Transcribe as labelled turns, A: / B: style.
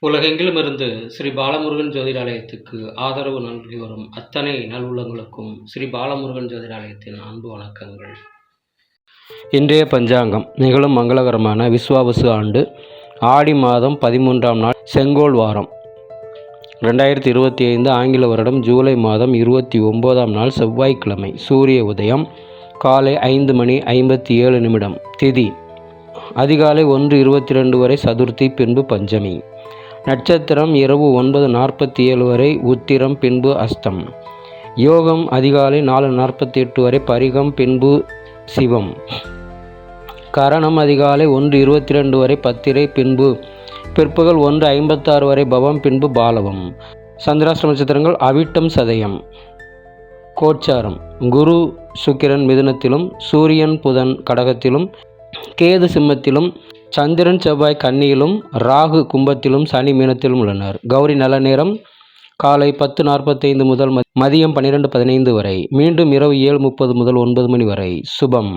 A: உலகெங்கிலுமிருந்து ஸ்ரீ பாலமுருகன் ஜோதிடாலயத்துக்கு ஆதரவு நல்கி வரும் அத்தனை நல்வுள்ளங்களுக்கும் ஸ்ரீ பாலமுருகன் ஜோதிடாலயத்தின் அன்பு வணக்கங்கள். இன்றைய பஞ்சாங்கம் நிகழும் மங்களகரமான விஸ்வாவசு ஆண்டு ஆடி மாதம் 13ஆம் நாள் செங்கோல் வாரம் 2025 ஆங்கில வருடம் ஜூலை மாதம் 29ஆம் நாள் செவ்வாய்க்கிழமை. சூரிய உதயம் காலை 5:57 திதி அதிகாலை 1:22 வரை சதுர்த்தி, பின்பு பஞ்சமி. நட்சத்திரம் இரவு 9:47 வரை உத்திரம், பின்பு அஸ்தம். யோகம் அதிகாலை 4:48 வரை பரிகம், பின்பு சிவம். கரணம் அதிகாலை 1:22 வரை பத்திரை, பின்பு பிற்பகல் 1:56 வரை பவம், பின்பு பாலவம். சந்திராஷ்டம நட்சத்திரங்கள் அவிட்டம், சதயம். கோச்சாரம் குரு சுக்கிரன் மிதுனத்திலும், சூரியன் புதன் கடகத்திலும், கேது சிம்மத்திலும், சந்திரன் செவ்வாய் கன்னியிலும், ராகு கும்பத்திலும், சனி மீனத்திலும் உள்ளனர். கௌரி நல்ல நேரம் காலை 10:45 முதல் மதியம் 12:15 வரை, மீண்டும் இரவு 7:30 முதல் 9 மணி வரை. சுபம்.